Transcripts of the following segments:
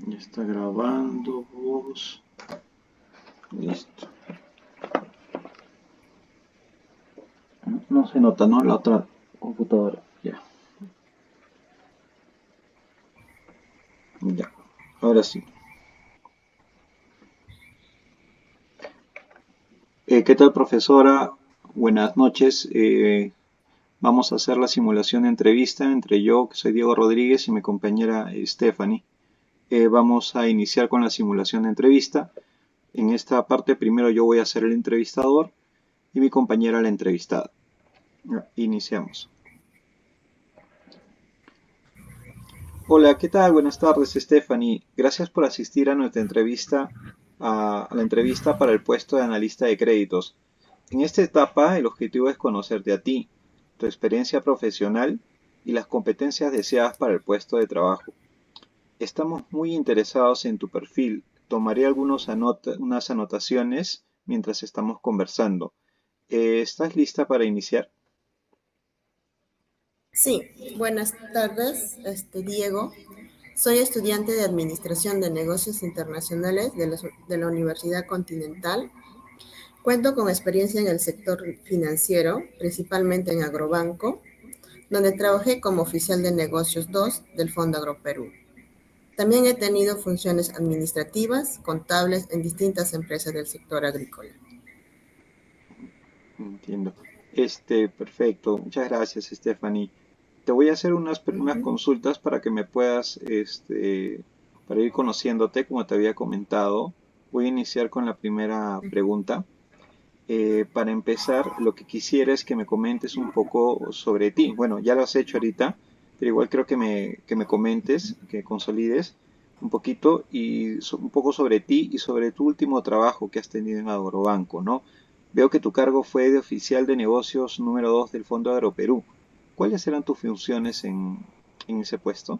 Ya está grabando voz. Listo. No se nota, ¿no? La otra computadora. Ya. Ya. Ahora sí. ¿Qué tal, profesora? Buenas noches. Vamos a hacer la simulación de entrevista entre yo, que soy Diego Rodríguez, y mi compañera Stephanie. Vamos a iniciar con la simulación de entrevista. En esta parte primero yo voy a ser el entrevistador y mi compañera la entrevistada. Ya, iniciamos. Hola, ¿qué tal? Buenas tardes, Stephanie. Gracias por asistir a nuestra entrevista, a la entrevista para el puesto de analista de créditos. En esta etapa, el objetivo es conocerte a ti, tu experiencia profesional y las competencias deseadas para el puesto de trabajo. Estamos muy interesados en tu perfil. Tomaré unas anotaciones mientras estamos conversando. ¿Estás lista para iniciar? Sí, buenas tardes, Diego. Soy estudiante de Administración de Negocios Internacionales de la Universidad Continental. Cuento con experiencia en el sector financiero, principalmente en Agrobanco, donde trabajé como oficial de negocios 2 del Fondo Agroperú. También he tenido funciones administrativas, contables en distintas empresas del sector agrícola. Entiendo. Perfecto. Muchas gracias, Stephanie. Te voy a hacer unas consultas para que me puedas, para ir conociéndote, como te había comentado. Voy a iniciar con la primera pregunta. Para empezar, lo que quisiera es que me comentes un poco sobre ti. Bueno, ya lo has hecho ahorita, pero igual creo que me comentes, que consolides un poquito y un poco sobre ti y sobre tu último trabajo que has tenido en Agrobanco, ¿no? Veo que tu cargo fue de oficial de negocios número 2 del Fondo Agroperú. ¿Cuáles eran tus funciones en ese puesto?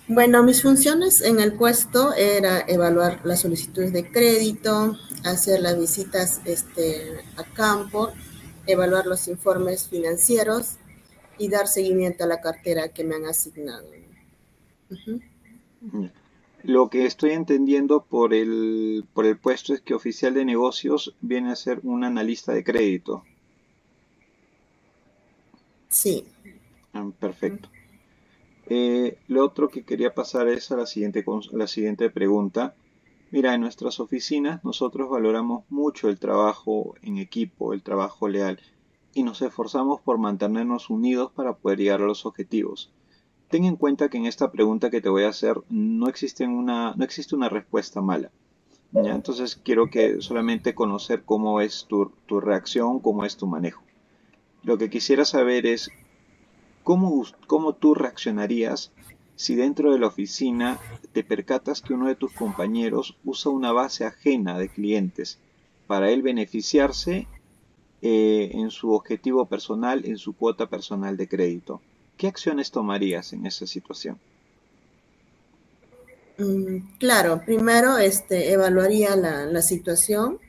Bueno, mis funciones en el puesto era evaluar las solicitudes de crédito, hacer las visitas a campo, evaluar los informes financieros y dar seguimiento a la cartera que me han asignado. Ujú. Ya. Lo que estoy entendiendo por el puesto es que oficial de negocios viene a ser un analista de crédito. Sí. Perfecto. Lo otro que quería pasar es a la siguiente pregunta. Mira, en nuestras oficinas nosotros valoramos mucho el trabajo en equipo, el trabajo leal, y nos esforzamos por mantenernos unidos para poder llegar a los objetivos. Ten en cuenta que en esta pregunta que te voy a hacer no existe una respuesta mala. ¿Ya? Entonces quiero que solamente conocer cómo es tu reacción, cómo es tu manejo. Lo que quisiera saber es cómo tú reaccionarías si dentro de la oficina te percatas que uno de tus compañeros usa una base ajena de clientes para él beneficiarse en su objetivo personal, en su cuota personal de crédito. ¿Qué acciones tomarías en esa situación? Claro, primero evaluaría la situación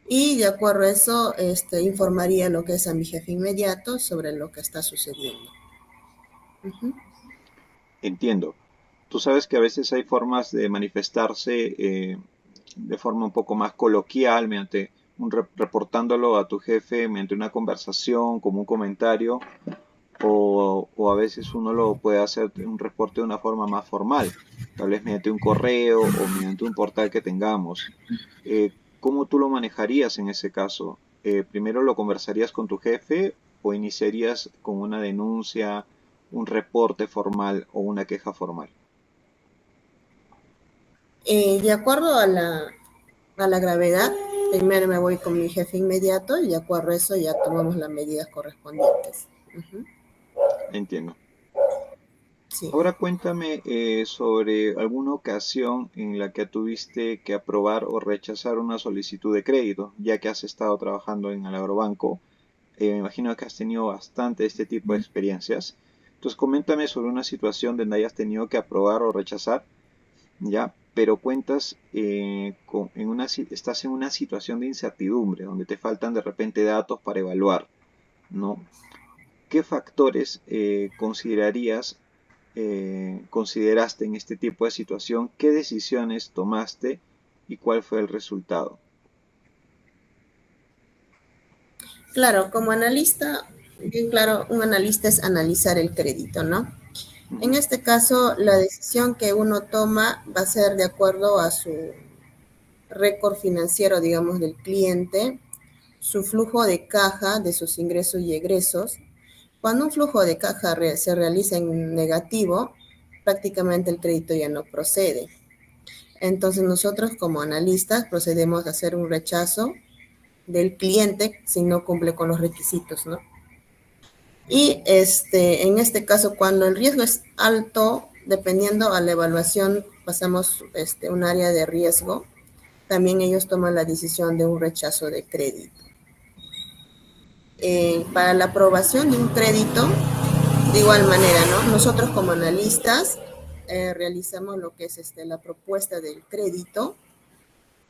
y de acuerdo a eso informaría lo que es a mi jefe inmediato sobre lo que está sucediendo. Ujú. Entiendo. Tú sabes que a veces hay formas de manifestarse de forma un poco más coloquial, mediante reportándolo a tu jefe, mediante una conversación, como un comentario, o a veces uno lo puede hacer un reporte de una forma más formal, tal vez mediante un correo o mediante un portal que tengamos. ¿Cómo tú lo manejarías en ese caso? ¿Primero lo conversarías con tu jefe o iniciarías con una denuncia, un reporte formal o una queja formal? De acuerdo a la gravedad, primero me voy con mi jefe inmediato y de acuerdo a eso ya tomamos las medidas correspondientes. Ujú. Entiendo. Sí. Ahora cuéntame sobre alguna ocasión en la que tuviste que aprobar o rechazar una solicitud de crédito, ya que has estado trabajando en el Agrobanco. Me imagino que has tenido bastante este tipo de experiencias. Entonces, coméntame sobre una situación donde hayas tenido que aprobar o rechazar, ya, pero cuentas estás en una situación de incertidumbre, donde te faltan de repente datos para evaluar, ¿no? ¿Qué factores considerarías consideraste en este tipo de situación? ¿Qué decisiones tomaste y cuál fue el resultado? Claro, como analista, bien claro, un analista es analizar el crédito, ¿no? En Ujú. este caso, la decisión que uno toma va a ser de acuerdo a su récord financiero, digamos, del cliente, su flujo de caja de sus ingresos y egresos. Cuando un flujo de caja se realiza en negativo, prácticamente el crédito ya no procede. Entonces nosotros como analistas procedemos a hacer un rechazo del cliente si no cumple con los requisitos, ¿no? Y en este caso, cuando el riesgo es alto, dependiendo a la evaluación, pasamos un área de riesgo, también ellos toman la decisión de un rechazo de crédito. Para la aprobación de un crédito, de igual manera, ¿no? Nosotros como analistas realizamos lo que es la propuesta del crédito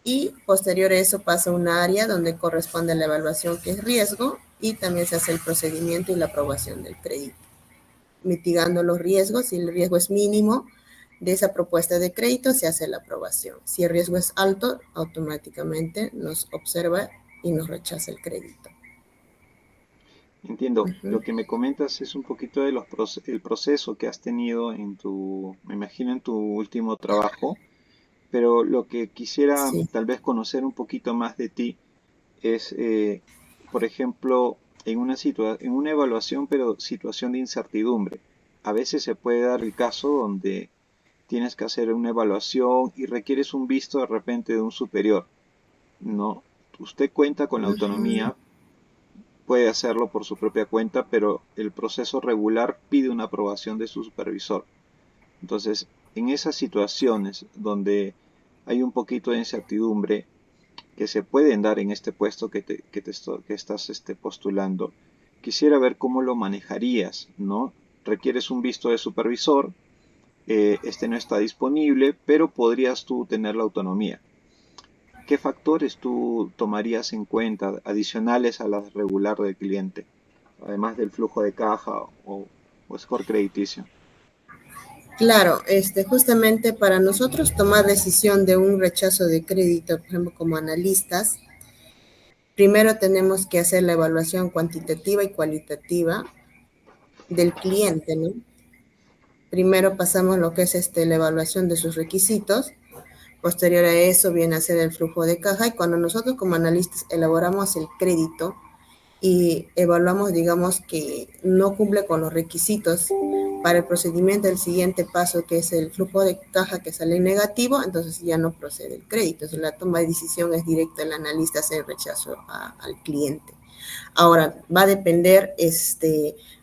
y posterior a eso pasa un área donde corresponde a la evaluación que es riesgo y también se hace el procedimiento y la aprobación del crédito, mitigando los riesgos. Si el riesgo es mínimo de esa propuesta de crédito, se hace la aprobación. Si el riesgo es alto, automáticamente nos observa y nos rechaza el crédito. Entiendo. Uh-huh. Lo que me comentas es un poquito de el proceso que has tenido me imagino, en tu último trabajo, pero lo que quisiera Sí. tal vez conocer un poquito más de ti es, por ejemplo, en una evaluación, pero situación de incertidumbre. A veces se puede dar el caso donde tienes que hacer una evaluación y requieres un visto de repente de un superior. No, usted cuenta con la Uh-huh. autonomía, puede hacerlo por su propia cuenta, pero el proceso regular pide una aprobación de su supervisor. Entonces, en esas situaciones donde hay un poquito de incertidumbre que se pueden dar en este puesto que estás postulando, quisiera ver cómo lo manejarías, ¿no? Requieres un visto de supervisor, este no está disponible, pero podrías tú tener la autonomía. ¿Qué factores tú tomarías en cuenta adicionales a la regular del cliente, además del flujo de caja o score crediticio? Claro, justamente para nosotros tomar decisión de un rechazo de crédito, por ejemplo, como analistas, primero tenemos que hacer la evaluación cuantitativa y cualitativa del cliente, ¿no? Primero pasamos lo que es la evaluación de sus requisitos, posterior a eso viene a ser el flujo de caja y cuando nosotros como analistas elaboramos el crédito y evaluamos, digamos, que no cumple con los requisitos para el procedimiento del siguiente paso, que es el flujo de caja que sale negativo, entonces ya no procede el crédito. Entonces, la toma de decisión es directa, el analista hace el rechazo al cliente. Ahora, va a depender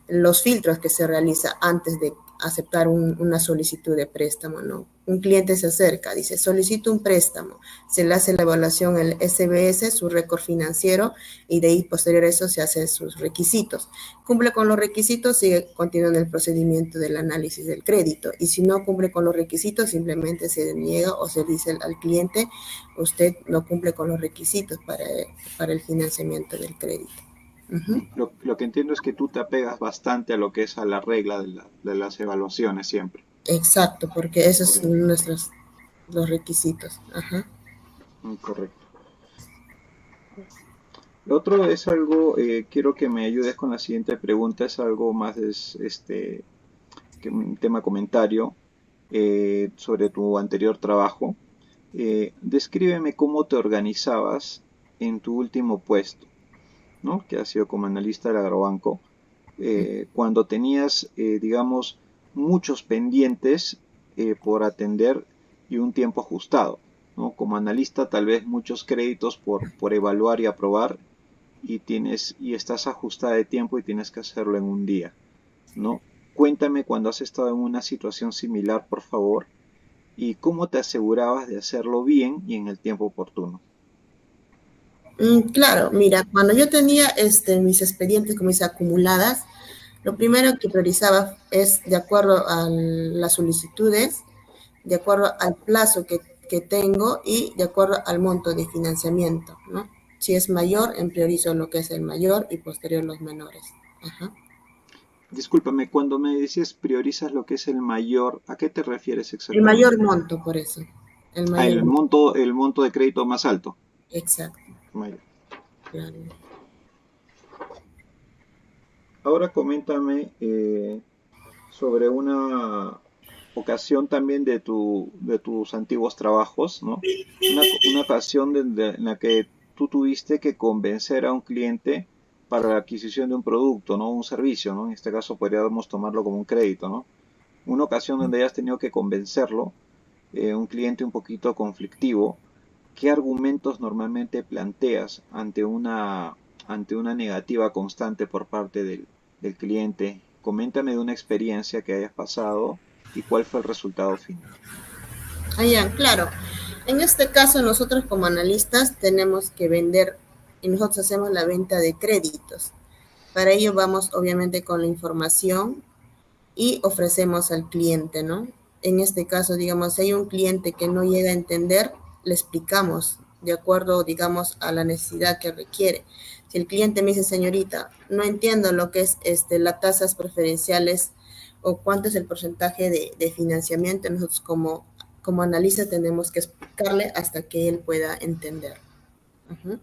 los filtros que se realiza antes de aceptar una solicitud de préstamo, ¿no? Un cliente se acerca, dice, solicito un préstamo, se le hace la evaluación el SBS, su récord financiero, y de ahí posterior a eso se hacen sus requisitos. Cumple con los requisitos, sigue continuando el procedimiento del análisis del crédito, y si no cumple con los requisitos, simplemente se deniega o se dice al cliente, usted no cumple con los requisitos para el financiamiento del crédito. Uh-huh. Lo que entiendo es que tú te apegas bastante a lo que es a la regla de las evaluaciones siempre. Exacto, porque esos Ok, son los requisitos. Ajá. correcto. Lo otro es algo, quiero que me ayudes con la siguiente pregunta, es algo más que un tema comentario sobre tu anterior trabajo. Descríbeme cómo te organizabas en tu último puesto, ¿no? Que ha sido como analista del agrobanco, cuando tenías, digamos, muchos pendientes por atender y un tiempo ajustado, ¿no? Como analista, tal vez muchos créditos por evaluar y aprobar y estás ajustada de tiempo y tienes que hacerlo en un día, ¿no? Cuéntame cuando has estado en una situación similar, por favor, y cómo te asegurabas de hacerlo bien y en el tiempo oportuno. Claro, mira, cuando yo tenía mis expedientes, como dice, acumuladas, lo primero que priorizaba es de acuerdo a las solicitudes, de acuerdo al plazo que tengo y de acuerdo al monto de financiamiento, ¿no? Si es mayor, priorizo lo que es el mayor y posterior los menores. Ajá. discúlpame, cuando me dices priorizas lo que es el mayor, ¿a qué te refieres El exactamente? mayor monto, por eso. El Ah, mayor monto. el monto de crédito más alto. Exacto. Mayor. Claro. Ahora coméntame sobre una ocasión también de tus antiguos trabajos, ¿no? Una ocasión en la que tú tuviste que convencer a un cliente para la adquisición de un producto, ¿no? Un servicio, ¿no? En este caso podríamos tomarlo como un crédito, ¿no? Una ocasión donde hayas tenido que convencerlo, un cliente un poquito conflictivo. ¿Qué argumentos normalmente planteas ante una negativa constante por parte del cliente? Coméntame de una experiencia que hayas pasado y cuál fue el resultado final. Ah, ya, claro. En este caso, nosotros como analistas tenemos que vender y nosotros hacemos la venta de créditos. Para ello vamos obviamente con la información y ofrecemos al cliente, ¿no? En este caso, digamos, si hay un cliente que no llega a entender, le explicamos de acuerdo, digamos, a la necesidad que requiere. Si el cliente me dice, señorita, no entiendo lo que es las tasas preferenciales o cuánto es el porcentaje de financiamiento, nosotros como analistas tenemos que explicarle hasta que él pueda entender. Uh-huh.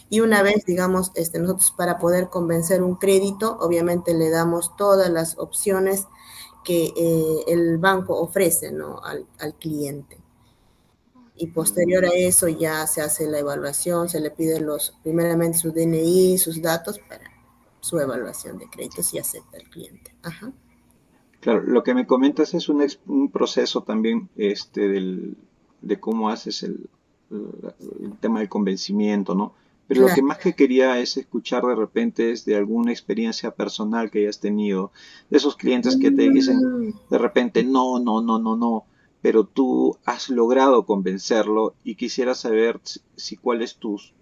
Y una vez, digamos, nosotros para poder convencer un crédito, obviamente le damos todas las opciones que el banco ofrece, ¿no? Al cliente. Y posterior Mm, a eso ya se hace la evaluación, se le pide primeramente su DNI, sus datos para su evaluación de créditos y acepta el cliente. Ajá. claro, lo que me comentas es un proceso también de cómo haces el tema del convencimiento, ¿no? Pero lo que Claro. más que quería es escuchar de repente es de alguna experiencia personal que hayas tenido, de esos clientes que te dicen Mm, de repente no, no, no, no, no, pero tú has logrado convencerlo y quisiera saber si cuáles tus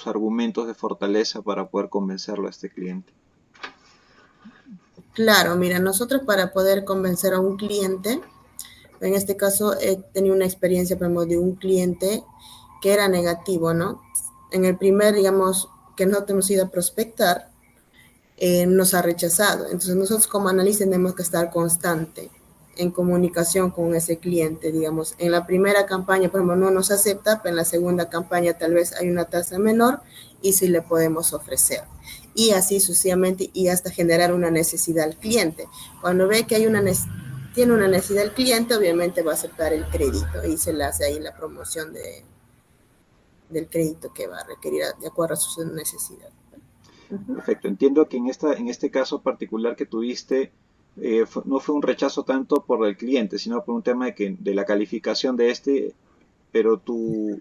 argumentos de fortaleza para poder convencerlo a este cliente. claro, mira, nosotros para poder convencer a un cliente, en este caso he tenido una experiencia, por ejemplo, de un cliente que era negativo, ¿no? En el primer, digamos, que nosotros hemos ido a prospectar, nos ha rechazado. Entonces nosotros como analistas tenemos que estar constante en comunicación con ese cliente, digamos. En la primera campaña, por ejemplo, no nos acepta, pero en la segunda campaña tal vez hay una tasa menor y sí le podemos ofrecer. Y así sucesivamente y hasta generar una necesidad al cliente. Cuando ve que hay tiene una necesidad el cliente, obviamente va a aceptar el crédito y se le hace ahí la promoción del crédito que va a requerir de acuerdo a su necesidad. Uh-huh. Perfecto. Entiendo que en este caso particular que tuviste, no fue un rechazo tanto por el cliente, sino por un tema de la calificación de este, pero tu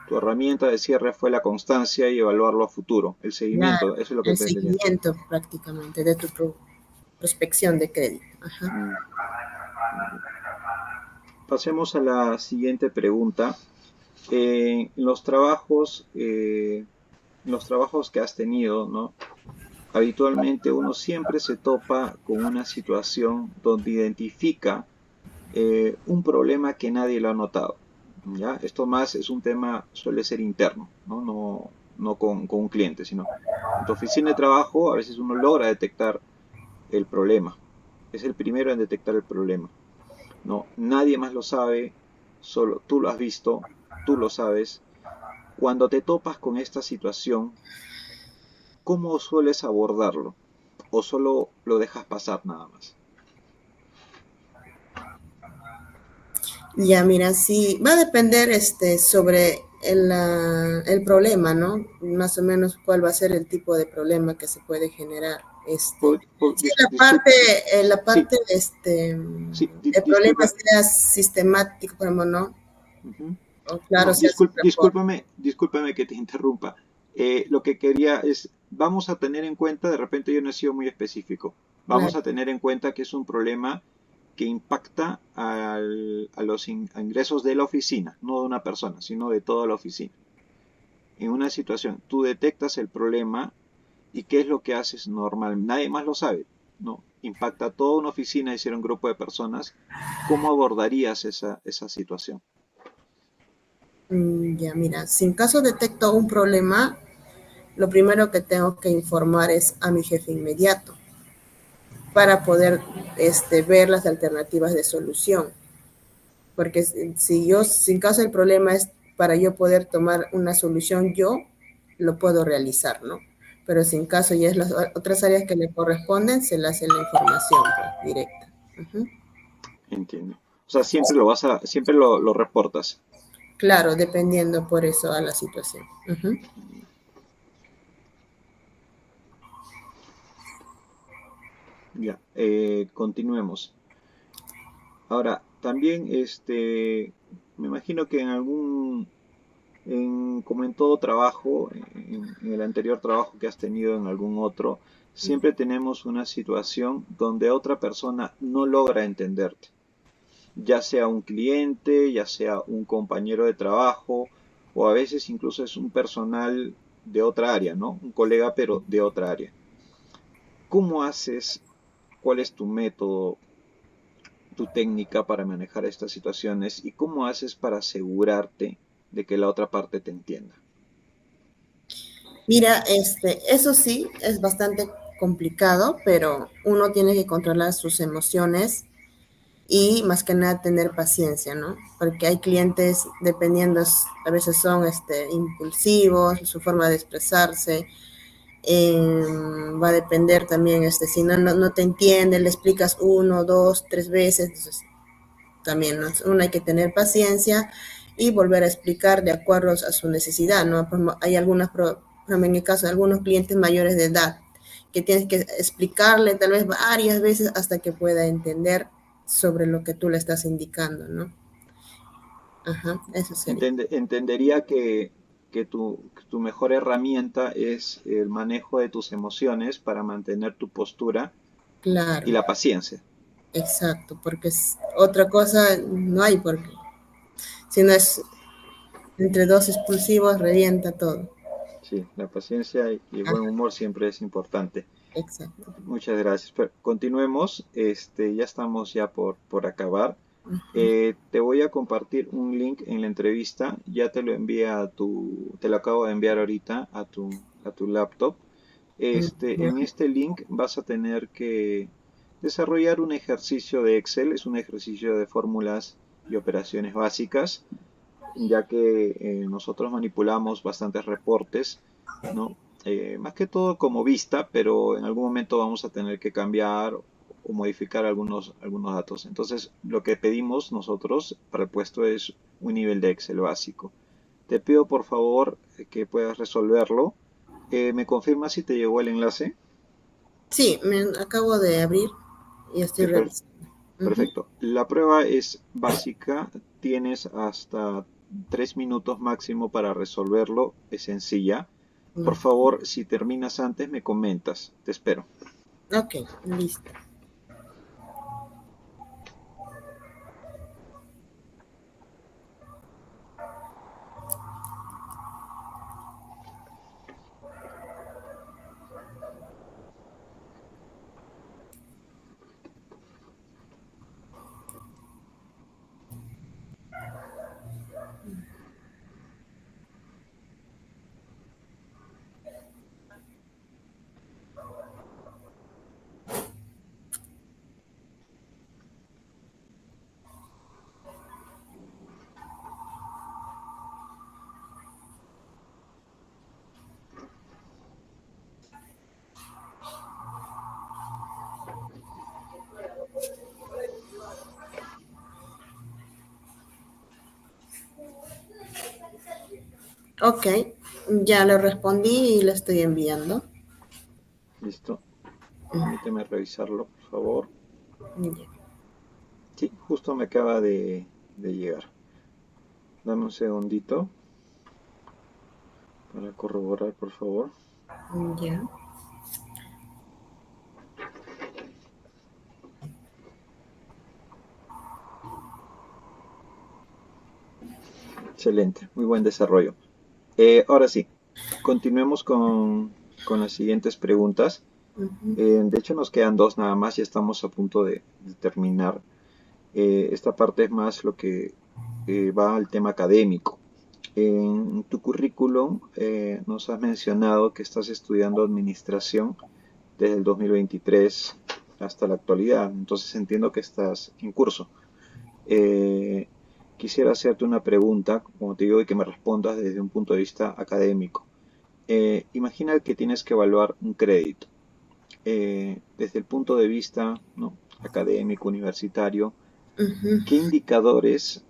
herramienta de cierre fue la constancia y evaluarlo a futuro, el Claro, seguimiento, eso es lo que el te entendí. seguimiento prácticamente de tu prospección de crédito. Ajá. Mm, pasemos a la siguiente pregunta. En los trabajos que has tenido, ¿no? Habitualmente uno siempre se topa con una situación donde identifica un problema que nadie lo ha notado. ¿Ya? Esto más es un tema, suele ser interno, ¿no? No con un cliente, sino en tu oficina de trabajo a veces uno logra detectar el problema. Es el primero en detectar el problema. No, nadie más lo sabe, solo tú lo has visto, tú lo sabes. Cuando te topas con esta situación, ¿cómo sueles abordarlo? ¿O solo lo dejas pasar nada más? Ya, mira, sí, va a depender sobre el problema, ¿no? Más o menos cuál va a ser el tipo de problema que se puede generar. Sí, la Sí, parte sí, el problema disculpa. sea sistemático, por ejemplo, ¿no? Ujú. O claro, No, sea sin reporte. discúlpame que te interrumpa. Lo que quería es, vamos a tener en cuenta, de repente yo no he sido muy específico, vamos Claro. a tener en cuenta que es un problema que impacta a los ingresos de la oficina, no de una persona, sino de toda la oficina. En una situación, tú detectas el problema y qué es lo que haces normal, nadie más lo sabe, ¿no? Impacta a toda una oficina y ser un grupo de personas. ¿Cómo abordarías esa situación? Ya, mira, si en caso detecto un problema, lo primero que tengo que informar es a mi jefe inmediato. para poder ver las alternativas de solución. Porque si en caso el problema es para yo poder tomar una solución, yo lo puedo realizar, ¿no? Pero si en caso ya es las otras áreas que le corresponden, se le hace la información pues, directa. Uh-huh. Entiendo. O sea, siempre lo reportas. Claro, dependiendo por eso a la situación. Uh-huh. Ya, continuemos. Ahora, también, me imagino que como en todo trabajo, en el anterior trabajo que has tenido en algún otro, siempre tenemos una situación donde otra persona no logra entenderte, ya sea un cliente, ya sea un compañero de trabajo, o a veces incluso es un personal de otra área, ¿no? Un colega, pero de otra área. ¿Cómo haces? ¿Cuál es tu método, tu técnica para manejar estas situaciones y cómo haces para asegurarte de que la otra parte te entienda? Mira, eso sí es bastante complicado, pero uno tiene que controlar sus emociones y más que nada tener paciencia, ¿no? Porque hay clientes, dependiendo, a veces son impulsivos, su forma de expresarse, va a depender también, si no te entiende, le explicas uno, dos, tres veces, entonces también, ¿no? Uno hay que tener paciencia y volver a explicar de acuerdo a su necesidad, ¿no? Hay en mi caso, algunos clientes mayores de edad que tienes que explicarle tal vez varias veces hasta que pueda entender sobre lo que tú le estás indicando, ¿no? Ajá, eso sería. Entendería que tu mejor herramienta es el manejo de tus emociones para mantener tu postura y Claro, la paciencia. exacto, porque otra cosa no hay, porque si no es entre dos expulsivos, revienta todo. Sí, la paciencia y el buen Ajá, humor siempre es importante. exacto. Muchas gracias. Pero continuemos. Ya estamos ya por acabar. Te voy a compartir un link en la entrevista. Ya te lo envié te lo acabo de enviar ahorita a tu laptop. En este link vas a tener que desarrollar un ejercicio de Excel. Es un ejercicio de fórmulas y operaciones básicas, ya que nosotros manipulamos bastantes reportes, ¿no? Más que todo como vista, pero en algún momento vamos a tener que cambiar o modificar algunos datos. Entonces, lo que pedimos nosotros para el puesto es un nivel de Excel básico. Te pido por favor que puedas resolverlo. ¿Me confirmas si te llegó el enlace? Sí, me acabo de abrir y estoy Ok, revisando. Ujú. perfecto. La prueba es básica. Tienes hasta 3 minutos máximo para resolverlo. Es sencilla. Por favor, si terminas antes, me comentas. Te espero. Ok, listo. Ok, ya le respondí y le estoy enviando. ¿Listo? Permíteme revisarlo, por favor. Ya. Sí, justo me acaba de llegar. Dame un segundito para corroborar, por favor. Ya. Excelente, muy buen desarrollo. Ahora sí, continuemos con las siguientes preguntas. Ujú. De hecho, nos quedan dos nada más, ya estamos a punto de terminar. Esta parte es más lo que va al tema académico. En tu currículum nos has mencionado que estás estudiando administración desde el 2023. hasta la actualidad. Entonces entiendo que estás en curso. Eh, Quisiera hacerte una pregunta, como te digo, y que me respondas desde un punto de vista académico. Imagina que tienes que evaluar un crédito. Desde el punto de vista, ¿no?, académico, universitario, Ujú. ¿qué indicadores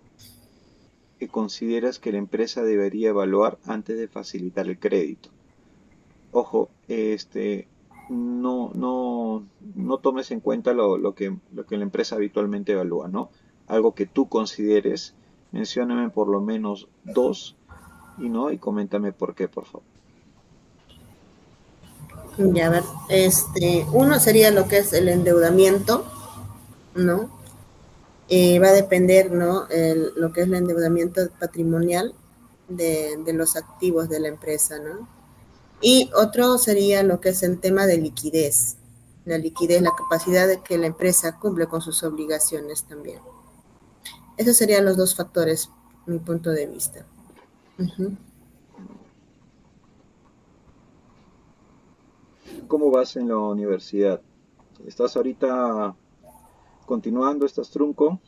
consideras que la empresa debería evaluar antes de facilitar el crédito? Ojo, no tomes en cuenta lo que la empresa habitualmente evalúa, ¿no? Algo que tú consideres, mencióname por lo menos dos y coméntame por qué, por favor. Ya, a ver, uno sería lo que es el endeudamiento, ¿no? Va a depender, ¿no? Lo que es el endeudamiento patrimonial de los activos de la empresa, ¿no? Y otro sería lo que es el tema de liquidez. La liquidez, la capacidad de que la empresa cumple con sus obligaciones también. Esos serían los dos factores, mi punto de vista. Ujú. ¿Cómo vas en la universidad? ¿Estás ahorita continuando? ¿Estás trunco?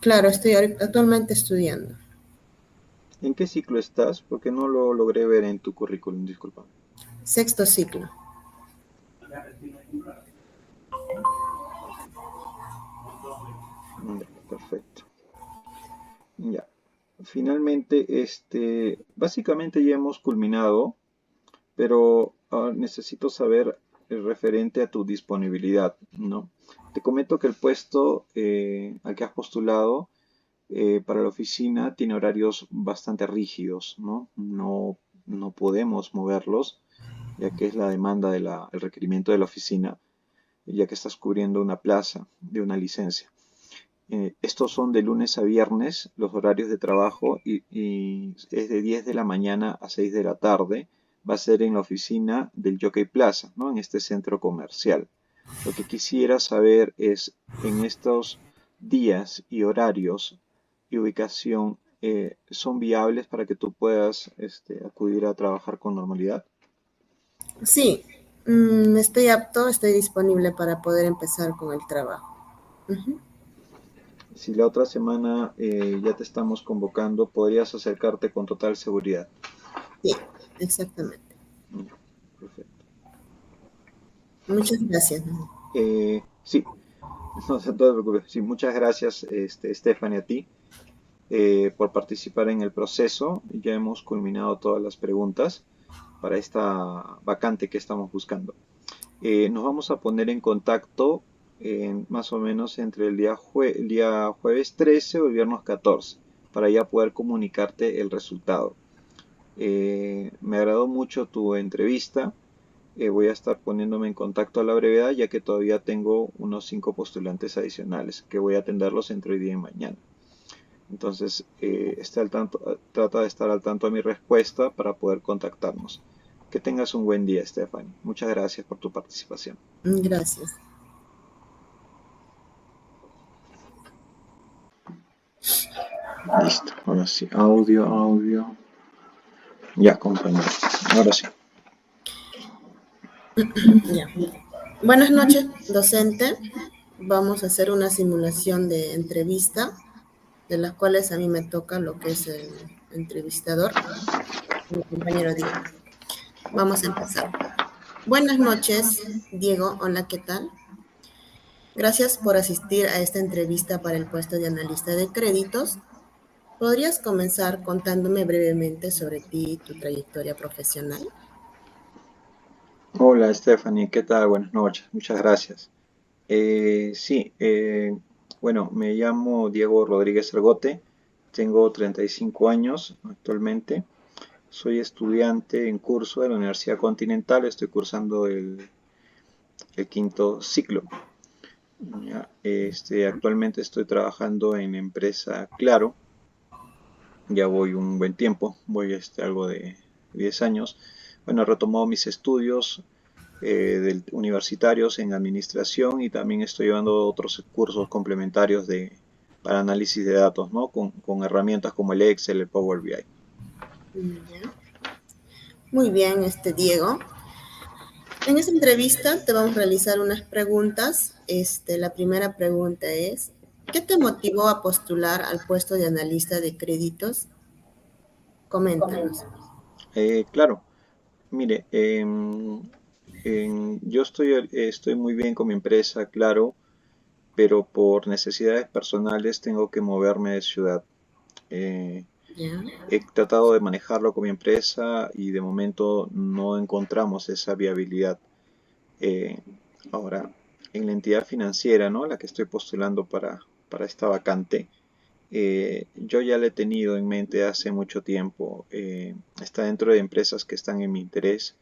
Claro, estoy actualmente estudiando. ¿En qué ciclo estás? Porque no lo logré ver en tu currículum, disculpa. Sexto ciclo. Ya, perfecto. Ya. Finalmente, básicamente ya hemos culminado, pero necesito saber el referente a tu disponibilidad, ¿no? Te comento que el puesto al que has postulado para la oficina tiene horarios bastante rígidos, ¿no? No podemos moverlos, ya que es la demanda el requerimiento de la oficina, ya que estás cubriendo una plaza de una licencia. Estos son de lunes a viernes, los horarios de trabajo, y es de 10 de la mañana a 6 de la tarde. Va a ser en la oficina del Jockey Plaza, ¿no?, en este centro comercial. Lo que quisiera saber es, en estos días y horarios y ubicación, ¿son viables para que tú puedas acudir a trabajar con normalidad? Sí, estoy apto, estoy disponible para poder empezar con el trabajo. Ujú. Si la otra semana ya te estamos convocando, podrías acercarte con total seguridad. Sí, exactamente. Mm, perfecto. Muchas gracias. Sí, no te preocupes. Sí, muchas gracias, Stephanie, a ti por participar en el proceso. Ya hemos culminado todas las preguntas para esta vacante que estamos buscando. Nos vamos a poner en contacto más o menos entre el día jueves 13 o el viernes 14 para ya poder comunicarte el resultado. Me agradó mucho tu entrevista. Voy a estar poniéndome en contacto a la brevedad, ya que todavía tengo unos 5 postulantes adicionales que voy a atenderlos entre hoy día y mañana. Entonces, esté al tanto, trata de estar al tanto de mi respuesta para poder contactarnos. Que tengas un buen día, Stephanie. Muchas gracias por tu participación. Gracias. Listo. Ahora sí, audio. Ya, compañero. Ahora sí. Ya. Buenas noches, docente. Vamos a hacer una simulación de entrevista, de las cuales a mí me toca lo que es el entrevistador, mi compañero Diego. Vamos a empezar. Buenas noches, Diego. Hola, ¿qué tal? Gracias por asistir a esta entrevista para el puesto de analista de créditos. ¿Podrías comenzar contándome brevemente sobre ti y tu trayectoria profesional? Hola, Stephanie. ¿Qué tal? Buenas noches. Muchas gracias. Sí, bueno, me llamo Diego Rodríguez Argote. Tengo 35 años actualmente. Soy estudiante en curso de la Universidad Continental, estoy cursando el quinto ciclo. Ya, actualmente estoy trabajando en la empresa Claro, ya voy un buen tiempo, voy algo de 10 años. Bueno, he retomado mis estudios universitarios en administración y también estoy llevando otros cursos complementarios para análisis de datos, ¿no? Con herramientas como el Excel, el Power BI. Ya. Muy bien, Diego. En esta entrevista te vamos a realizar unas preguntas. La primera pregunta es, ¿qué te motivó a postular al puesto de analista de créditos? Coméntanos. Claro, mire, yo estoy muy bien con mi empresa, claro, pero por necesidades personales tengo que moverme de ciudad. Eh, ¿Ya? He tratado de manejarlo con mi empresa y de momento no encontramos esa viabilidad. Eh, Ahora, en la entidad financiera, ¿no? La que estoy postulando para esta vacante, yo ya la he tenido en mente hace mucho tiempo. Está dentro de empresas que están en mi interés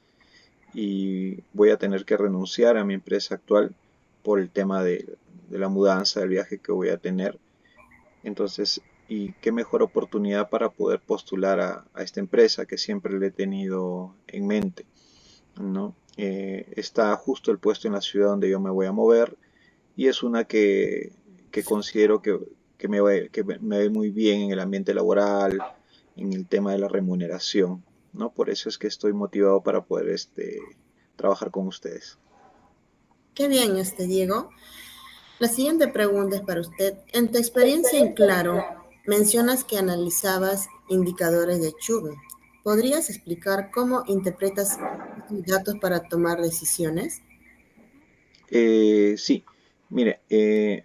y voy a tener que renunciar a mi empresa actual por el tema de la mudanza, del viaje que voy a tener. Entonces, y qué mejor oportunidad para poder postular a esta empresa que siempre le he tenido en mente, ¿no? Está justo el puesto en la ciudad donde yo me voy a mover y es una que considero que me ve muy bien en el ambiente laboral, en el tema de la remuneración, ¿no? Por eso es que estoy motivado para poder trabajar con ustedes. Qué bien, Diego. La siguiente pregunta es para usted. En tu experiencia en Claro, mencionas que analizabas indicadores de churn. ¿Podrías explicar cómo interpretas estos datos para tomar decisiones? Sí, mire,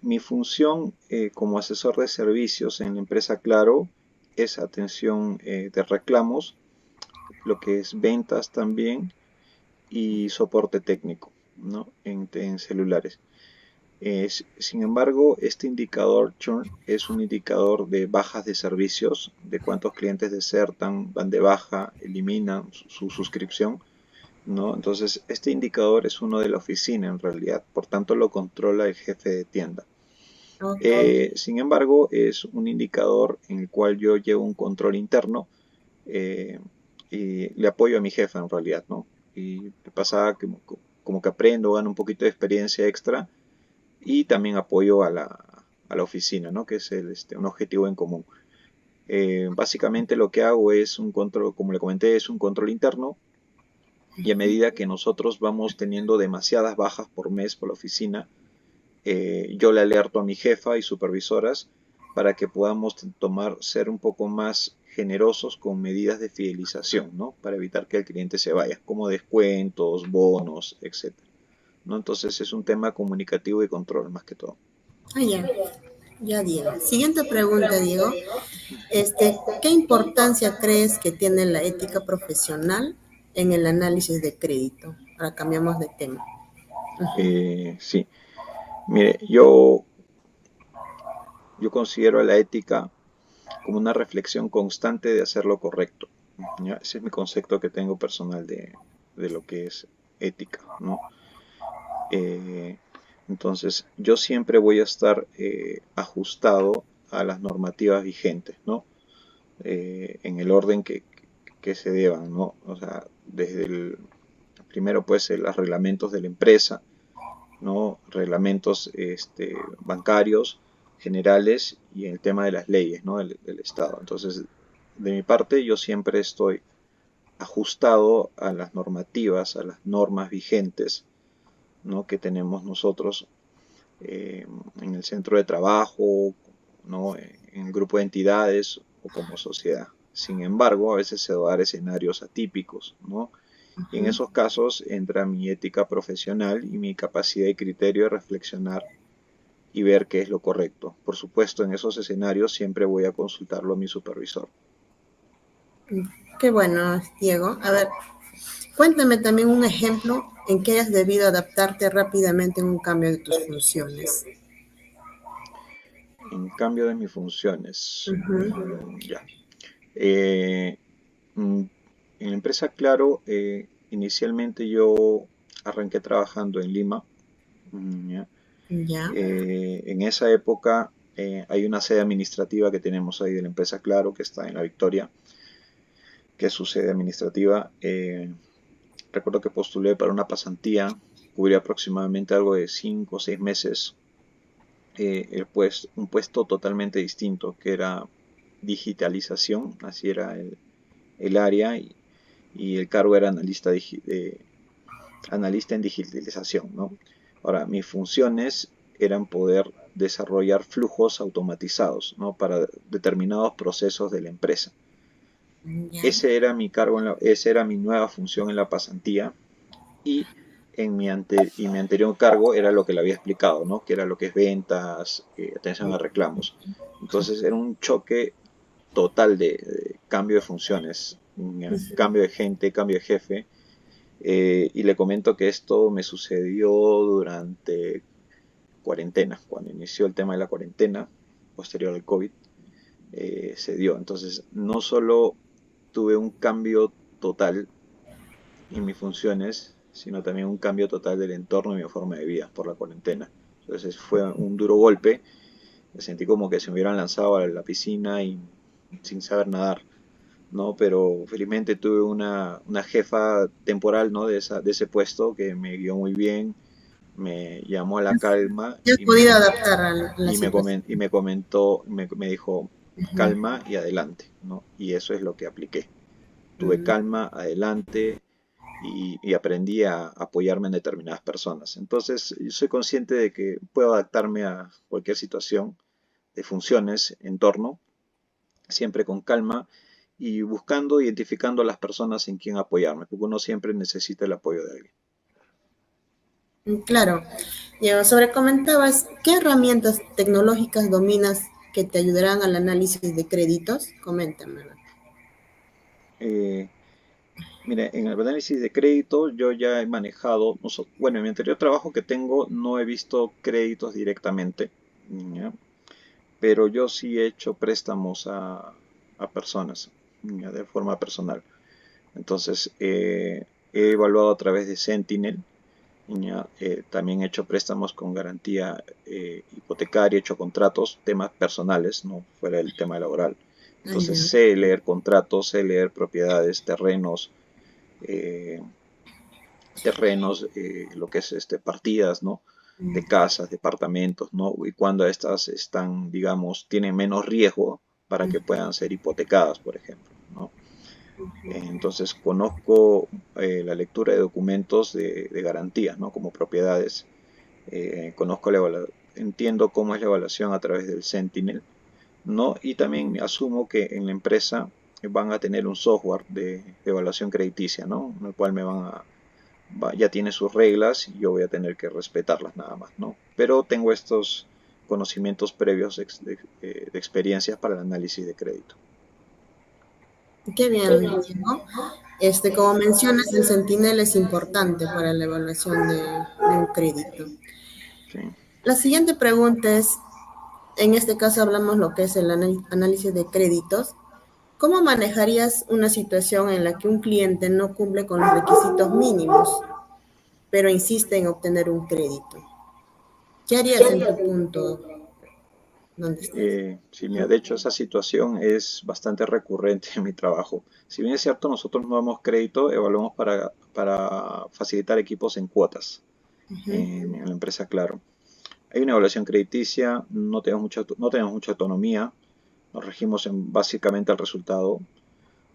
mi función como asesor de servicios en la empresa Claro es atención de reclamos, lo que es ventas también y soporte técnico, ¿no? En celulares. Sin embargo, este indicador churn es un indicador de bajas de servicios, de cuántos clientes desertan, van de baja, eliminan su suscripción, ¿no? Entonces, este indicador es uno de la oficina en realidad, por tanto lo controla el jefe de tienda. Ok, Sin embargo, es un indicador en el cual yo llevo un control interno eh, y le apoyo a mi jefe en realidad, ¿no? Y me pasa que como que aprendo, gano un poquito de experiencia extra y también apoyo a la oficina, ¿no? Que es un objetivo en común. Básicamente lo que hago es un control, como le comenté, es un control interno y a medida que nosotros vamos teniendo demasiadas bajas por mes por la oficina, yo le alerto a mi jefa y supervisoras para que podamos ser un poco más generosos con medidas de fidelización, ¿no? Para evitar que el cliente se vaya, como descuentos, bonos, etcétera, ¿no? Entonces es un tema comunicativo y control más que todo. ya, ya, Diego. Siguiente pregunta, Diego. ¿Qué importancia crees que tiene la ética profesional en el análisis de crédito? Ahora cambiamos de tema. Sí, mire, yo considero la ética como una reflexión constante de hacer lo correcto, ¿ya? Ese es mi concepto que tengo personal de lo que es ética, ¿no? Eh, entonces, yo siempre voy a estar ajustado a las normativas vigentes, ¿no? En el orden que se deban, ¿no? O sea, desde primero pues los reglamentos de la empresa, ¿no? Reglamentos bancarios generales y el tema de las leyes, ¿no? Del Estado. Entonces, de mi parte, yo siempre estoy ajustado a las normativas, a las normas vigentes, ¿no? Que tenemos nosotros eh, en el centro de trabajo, ¿no? En el grupo de entidades o como sociedad. Sin embargo, a veces se dan escenarios atípicos, ¿no? Y en esos casos entra mi ética profesional y mi capacidad y criterio de reflexionar y ver qué es lo correcto. Por supuesto, en esos escenarios siempre voy a consultarlo a mi supervisor. Qué bueno, Diego. A ver, cuéntame también un ejemplo en que hayas debido adaptarte rápidamente en un cambio de tus funciones. En cambio de mis funciones, Ujú. ya. Eh, mm, en la empresa Claro, inicialmente yo arranqué trabajando en Lima. ¿Ya? Ya, En esa época hay una sede administrativa que tenemos ahí de la empresa Claro, que está en La Victoria, que es su sede administrativa. Recuerdo que postulé para una pasantía, cubría aproximadamente algo de 5 o 6 meses, un puesto totalmente distinto, que era digitalización, así era el área, y el cargo era analista analista en digitalización, ¿no? Ahora, mis funciones eran poder desarrollar flujos automatizados, ¿no? Para determinados procesos de la empresa. Ya. Ese era mi cargo, esa era mi nueva función en la pasantía y y mi anterior cargo era lo que le había explicado, ¿no? Que era lo que es ventas, atención a reclamos. Entonces era un choque total de cambio de funciones, cambio de gente, cambio de jefe. Y le comento que esto me sucedió durante cuarentena, cuando inició el tema de la cuarentena, posterior al COVID, se dio. Entonces, no solo tuve un cambio total en mis funciones, sino también un cambio total del entorno y mi forma de vida por la cuarentena. Entonces fue un duro golpe, me sentí como que se me hubieran lanzado a la piscina y sin saber nadar, ¿no? Pero felizmente tuve una jefa temporal, ¿no? De ese puesto que me guió muy bien, me llamó a la calma ¿Te has podido adaptar a la situación? y me comentó, me dijo Ujú. calma y adelante, ¿no? Y eso es lo que apliqué. Tuve Mm. calma, adelante y aprendí a apoyarme en determinadas personas. Entonces, yo soy consciente de que puedo adaptarme a cualquier situación de funciones, entorno, siempre con calma y buscando, identificando a las personas en quien apoyarme, porque uno siempre necesita el apoyo de alguien. Claro. Diego, sobre comentabas, ¿qué herramientas tecnológicas dominas que te ayudarán al análisis de créditos? Coméntame. Eh, Mira, en el análisis de crédito yo ya he manejado, bueno, en mi anterior trabajo que tengo no he visto créditos directamente, ¿ya? Pero yo sí he hecho préstamos a personas, ¿ya? De forma personal. Entonces, he evaluado a través de Sentinel, ¿ya? También he hecho préstamos con garantía hipotecaria, he hecho contratos, temas personales, no fuera el tema laboral. Ah, Entonces, ya. sé leer contratos, sé leer propiedades, terrenos, eh, lo que es partidas, ¿no? De casas, departamentos, ¿no? Y cuando estas están, digamos, tienen menos riesgo para que puedan ser hipotecadas, por ejemplo, ¿no? Entonces conozco la lectura de documentos de garantías, ¿no? Como propiedades. Conozco entiendo cómo es la evaluación a través del Sentinel, ¿no? Y también asumo que en la empresa van a tener un software de evaluación crediticia, ¿no? En el cual ya tiene sus reglas y yo voy a tener que respetarlas nada más, ¿no? Pero tengo estos conocimientos previos de experiencias para el análisis de crédito. Qué bien, Diego. Como mencionas, el Sentinel es importante para la evaluación de un crédito. Sí. La siguiente pregunta es, en este caso hablamos lo que es el análisis de créditos. ¿Cómo manejarías una situación en la que un cliente no cumple con los requisitos mínimos, pero insiste en obtener un crédito? ¿Qué harías en tu punto donde estás? Sí, mira, de hecho esa situación es bastante recurrente en mi trabajo. Si bien es cierto, nosotros no damos crédito, evaluamos para facilitar equipos en cuotas Ujú. en la empresa Claro. Hay una evaluación crediticia, no tenemos mucha autonomía, nos regimos básicamente al resultado,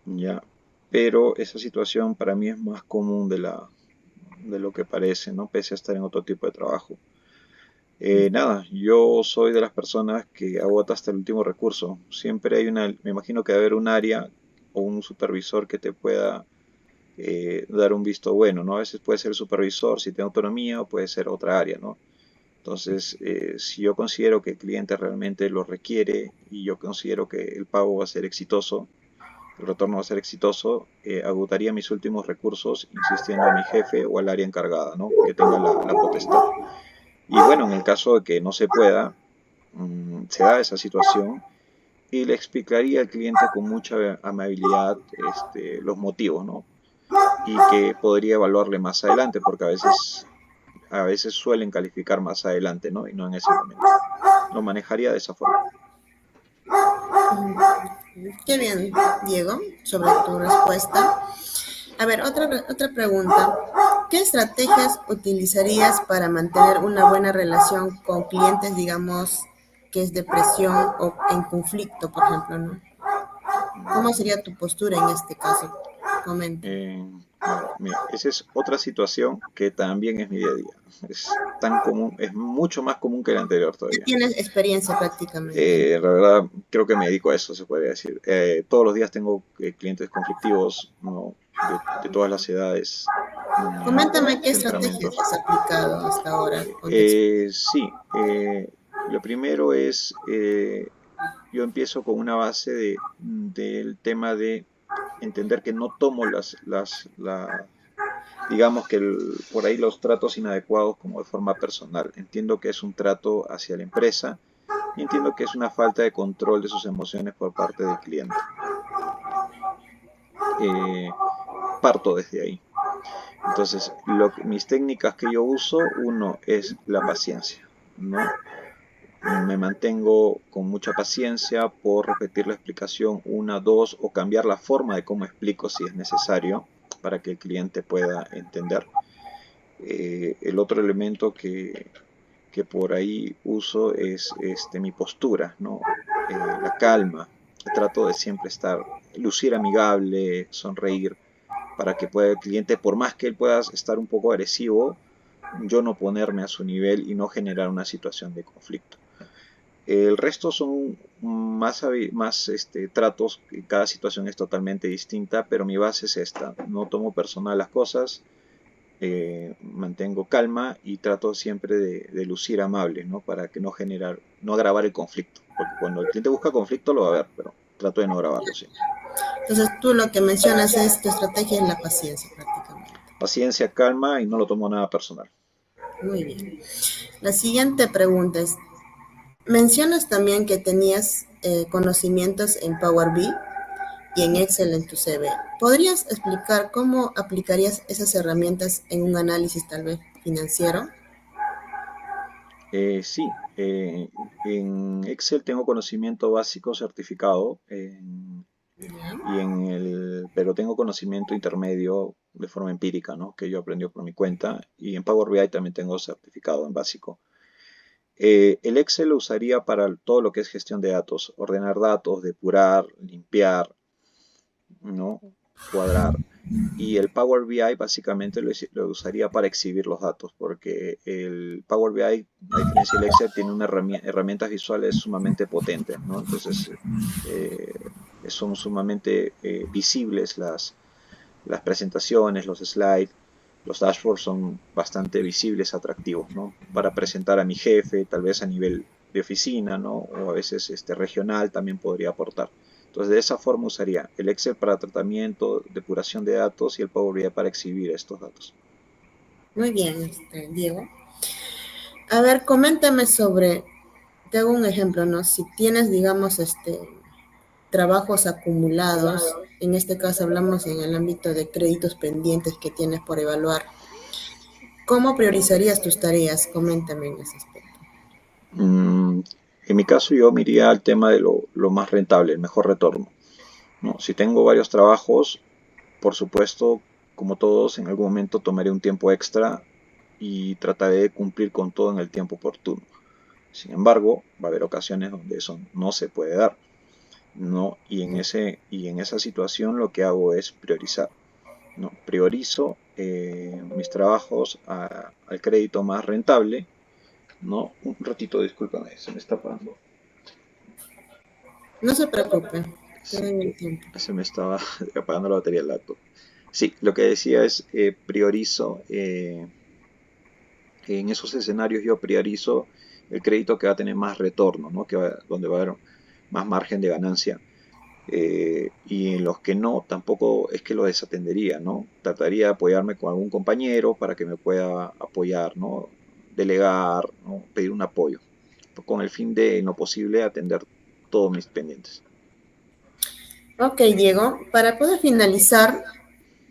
ya, pero esa situación para mí es más común de lo que parece, ¿no? Pese a estar en otro tipo de trabajo. Nada, yo soy de las personas que agota hasta el último recurso. Siempre me imagino que debe haber un área o un supervisor que te pueda dar un visto bueno, ¿no? A veces puede ser el supervisor si tiene autonomía o puede ser otra área, ¿no? Entonces, si yo considero que el cliente realmente lo requiere y yo considero que el pago va a ser exitoso, el retorno va a ser exitoso, agotaría mis últimos recursos insistiendo a mi jefe o al área encargada, ¿no? Que tenga la potestad. Y bueno, en el caso de que no se pueda, se da esa situación y le explicaría al cliente con mucha amabilidad los motivos, ¿no? Y que podría evaluarle más adelante, porque a veces suelen calificar más adelante, ¿no? Y no en ese momento. Lo manejaría de esa forma. Qué bien, Diego, sobre tu respuesta. A ver, otra pregunta. ¿Qué estrategias utilizarías para mantener una buena relación con clientes, digamos, que es depresión o en conflicto, por ejemplo, ¿no? ¿Cómo sería tu postura en este caso? Comenta. Bueno, mira, esa es otra situación que también es mi día a día. Es tan común, es mucho más común que la anterior Ya todavía. tienes experiencia prácticamente. La verdad, creo que me dedico a eso, se podría decir. Todos los días tengo clientes conflictivos, ¿no? De todas las edades, Coméntame qué estrategias temperamentos. has aplicado hasta ahora con tu experiencia. Sí, lo primero es, yo empiezo con una base del tema de entender que no tomo digamos que por ahí los tratos inadecuados como de forma personal. Entiendo que es un trato hacia la empresa y entiendo que es una falta de control de sus emociones por parte del cliente. Eh, Parto desde ahí. Entonces, mis técnicas que yo uso, uno es la paciencia, ¿no? Me mantengo con mucha paciencia por repetir la explicación una, dos o cambiar la forma de cómo explico si es necesario para que el cliente pueda entender. El otro elemento que por ahí uso es mi postura, ¿no? La calma. Trato de siempre lucir amigable, sonreír, para que pueda el cliente, por más que él pueda estar un poco agresivo, yo no ponerme a su nivel y no generar una situación de conflicto. El resto son más tratos, cada situación es totalmente distinta, pero mi base es esta. No tomo personal las cosas, mantengo calma y trato siempre de lucir amable, ¿no? Para que no agravar el conflicto. Porque cuando el cliente busca conflicto lo va a ver, pero trato de no agravarlo, sí. Entonces tú lo que mencionas es tu estrategia es la paciencia prácticamente. Paciencia, calma y no lo tomo nada personal. Muy bien. La siguiente pregunta es, mencionas también que tenías conocimientos en Power BI y en Excel en tu CV. ¿Podrías explicar cómo aplicarías esas herramientas en un análisis tal vez financiero? Sí, en Excel tengo conocimiento básico certificado, pero tengo conocimiento intermedio de forma empírica, ¿no? Que yo aprendí por mi cuenta. Y en Power BI también tengo certificado en básico. El Excel lo usaría para todo lo que es gestión de datos, ordenar datos, depurar, limpiar, ¿no? Cuadrar. Y el Power BI básicamente lo usaría para exhibir los datos, porque el Power BI, a diferencia del Excel, tiene herramientas visuales sumamente potentes, ¿no? Entonces, son sumamente visibles las presentaciones, los slides, los dashboards son bastante visibles, atractivos, ¿no? Para presentar a mi jefe, tal vez a nivel de oficina, ¿no? O a veces regional también podría aportar. Entonces, de esa forma usaría el Excel para tratamiento, depuración de datos y el Power BI para exhibir estos datos. Muy bien, Diego. A ver, coméntame sobre, te hago un ejemplo, ¿no? Si tienes, digamos, trabajos acumulados, en este caso hablamos en el ámbito de créditos pendientes que tienes por evaluar, ¿cómo priorizarías tus tareas? Coméntame en ese aspecto. En mi caso yo me iría al tema de lo más rentable, el mejor retorno, ¿no? Si tengo varios trabajos, por supuesto, como todos, en algún momento tomaré un tiempo extra y trataré de cumplir con todo en el tiempo oportuno. Sin embargo, va a haber ocasiones donde eso no se puede dar, ¿no? Y en esa situación lo que hago es priorizar, ¿no? Priorizo mis trabajos al crédito más rentable, ¿no? Un ratito, discúlpame, se me está apagando. No se preocupe, te Sí, doy el tiempo. se me estaba apagando la batería del laptop. Sí, lo que decía es priorizo, en esos escenarios yo priorizo el crédito que va a tener más retorno, ¿no? Donde va a haber más margen de ganancia. Y en los que no, tampoco es que lo desatendería, ¿no? Trataría de apoyarme con algún compañero para que me pueda apoyar, ¿no? Delegar, ¿no? Pedir un apoyo, con el fin de, en lo posible, atender todos mis pendientes. Ok, Diego, para poder finalizar,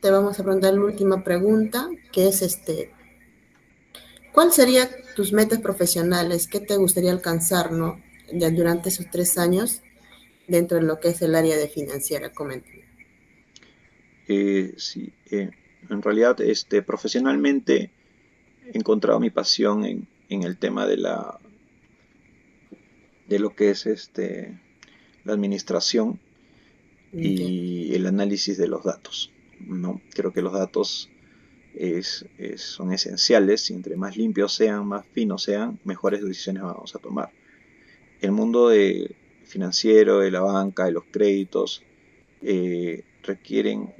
te vamos a preguntar la última pregunta, que es ¿cuál serían tus metas profesionales? ¿Qué te gustaría alcanzar, no? Ya durante esos 3 años dentro de lo que es el área de financiera, coméntame. Sí, en realidad, profesionalmente he encontrado mi pasión en el tema de lo que es la administración Okay. y el análisis de los datos. ¿no? Creo que los datos son esenciales y entre más limpios sean, más finos sean, mejores decisiones vamos a tomar. El mundo financiero, de la banca, de los créditos, requieren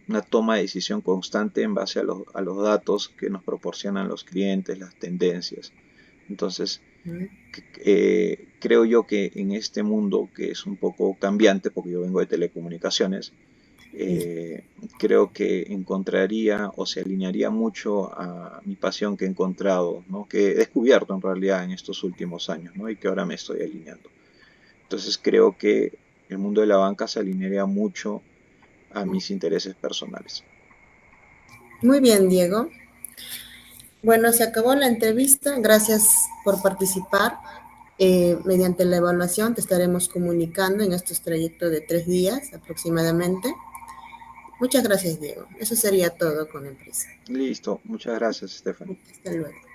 una toma de decisión constante en base a los datos que nos proporcionan los clientes, las tendencias. Entonces, Mm. creo yo que en este mundo que es un poco cambiante, porque yo vengo de telecomunicaciones, Sí. eh, creo que encontraría o se alinearía mucho a mi pasión que he encontrado, ¿no? Que he descubierto en realidad en estos últimos años, ¿no? Y que ahora me estoy alineando. Entonces creo que el mundo de la banca se alinearía mucho a mis intereses personales. Muy bien, Diego. Bueno, se acabó la entrevista. Gracias por participar. Mediante la evaluación te estaremos comunicando en estos trayectos de 3 días aproximadamente. Muchas gracias, Diego. Eso sería todo con Empresa. Listo, muchas gracias, Stephanie. Hasta luego.